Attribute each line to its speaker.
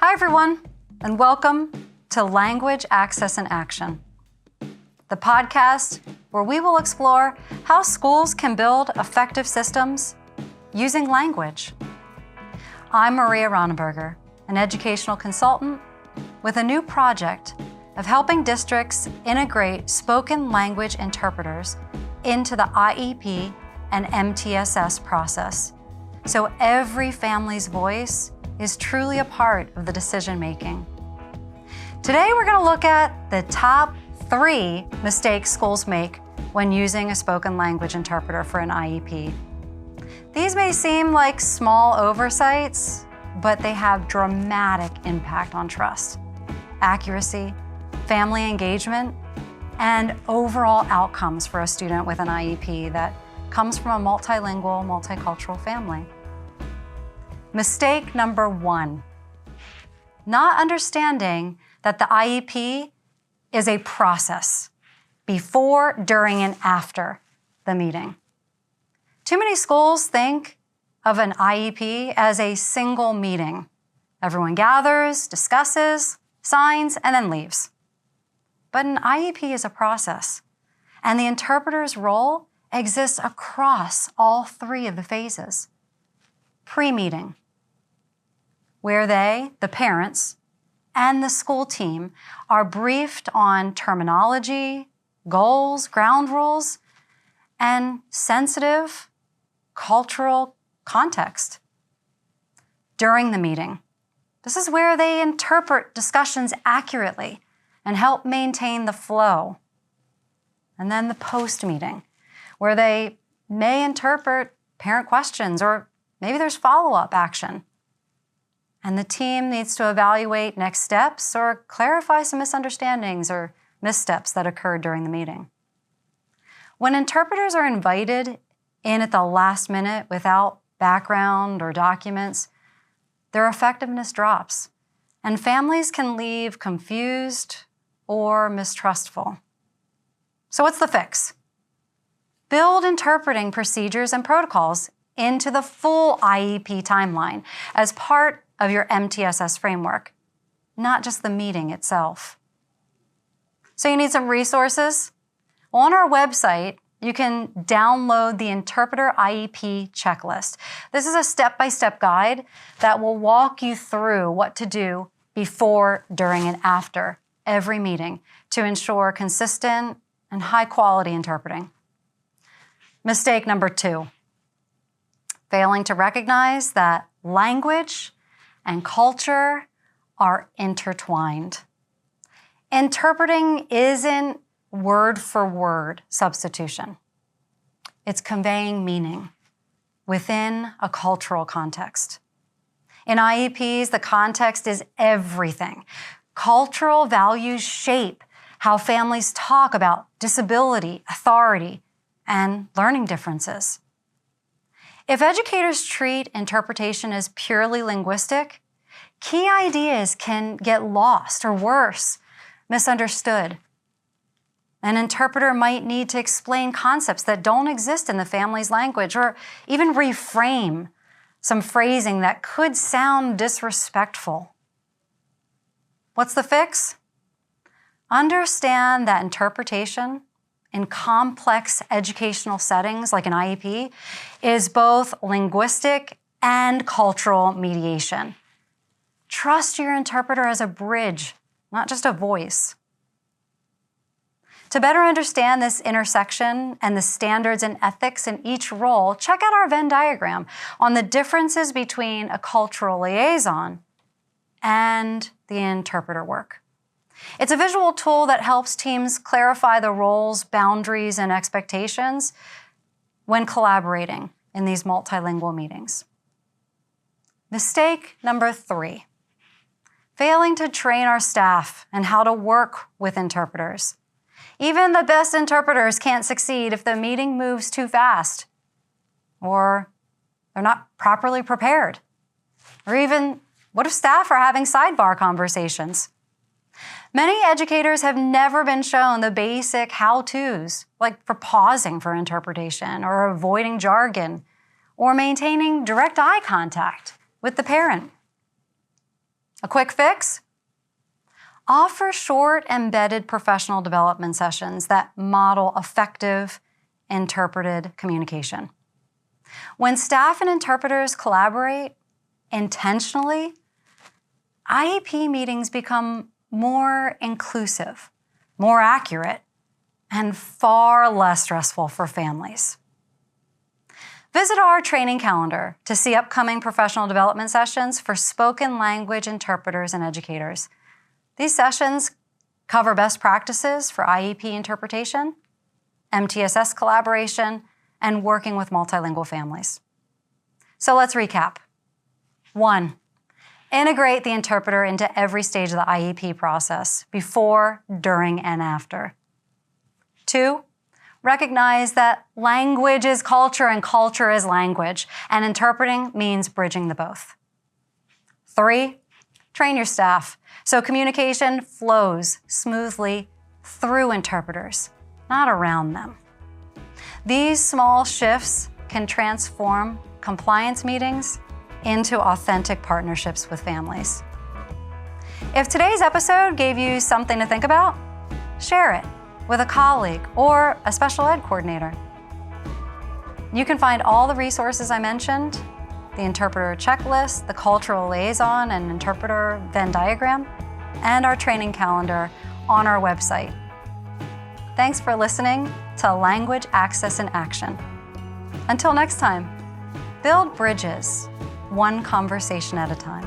Speaker 1: Hi everyone, and welcome to Language, Access, and Action, the podcast where we will explore how schools can build effective systems using language. I'm Maria Ronneburger, an educational consultant with a new project of helping districts integrate spoken language interpreters into the IEP and MTSS process, so every family's voice is truly a part of the decision-making. Today, we're going to look at the top 3 mistakes schools make when using a spoken language interpreter for an IEP. These may seem like small oversights, but they have dramatic impact on trust, accuracy, family engagement, and overall outcomes for a student with an IEP that comes from a multilingual, multicultural family. Mistake number 1, not understanding that the IEP is a process before, during, and after the meeting. Too many schools think of an IEP as a single meeting. Everyone gathers, discusses, signs, and then leaves. But an IEP is a process, and the interpreter's role exists across all 3 of the phases. Pre-meeting, where they, the parents, and the school team are briefed on terminology, goals, ground rules, and sensitive cultural context. During the meeting, this is where they interpret discussions accurately and help maintain the flow. And then the post-meeting, where they may interpret parent questions or maybe there's follow-up action. And the team needs to evaluate next steps or clarify some misunderstandings or missteps that occurred during the meeting. When interpreters are invited in at the last minute without background or documents, their effectiveness drops, and families can leave confused or mistrustful. So what's the fix? Build interpreting procedures and protocols into the full IEP timeline as part of your MTSS framework, not just the meeting itself. So you need some resources? On our website, you can download the Interpreter IEP checklist. This is a step-by-step guide that will walk you through what to do before, during, and after every meeting to ensure consistent and high-quality interpreting. Mistake number 2, failing to recognize that language and culture are intertwined. Interpreting isn't word-for-word substitution. It's conveying meaning within a cultural context. In IEPs, the context is everything. Cultural values shape how families talk about disability, authority, and learning differences. If educators treat interpretation as purely linguistic, key ideas can get lost or worse, misunderstood. An interpreter might need to explain concepts that don't exist in the family's language or even reframe some phrasing that could sound disrespectful. What's the fix? Understand that interpretation in complex educational settings like an IEP is both linguistic and cultural mediation. Trust your interpreter as a bridge, not just a voice. To better understand this intersection and the standards and ethics in each role, check out our Venn diagram on the differences between a cultural liaison and the interpreter work. It's a visual tool that helps teams clarify the roles, boundaries, and expectations when collaborating in these multilingual meetings. Mistake number 3, failing to train our staff in how to work with interpreters. Even the best interpreters can't succeed if the meeting moves too fast, or they're not properly prepared, or even what if staff are having sidebar conversations? Many educators have never been shown the basic how-tos, like for pausing for interpretation or avoiding jargon or maintaining direct eye contact with the parent. A quick fix? Offer short, embedded professional development sessions that model effective interpreted communication. When staff and interpreters collaborate intentionally, IEP meetings become more inclusive, more accurate, and far less stressful for families. Visit our training calendar to see upcoming professional development sessions for spoken language interpreters and educators. These sessions cover best practices for IEP interpretation, MTSS collaboration, and working with multilingual families. So let's recap. 1, integrate the interpreter into every stage of the IEP process, before, during, and after. 2, recognize that language is culture and culture is language, and interpreting means bridging the both. 3, train your staff so communication flows smoothly through interpreters, not around them. These small shifts can transform compliance meetings into authentic partnerships with families. If today's episode gave you something to think about, share it with a colleague or a special ed coordinator. You can find all the resources I mentioned, the interpreter checklist, the cultural liaison and interpreter Venn diagram, and our training calendar on our website. Thanks for listening to Language Access in Action. Until next time, build bridges, one conversation at a time.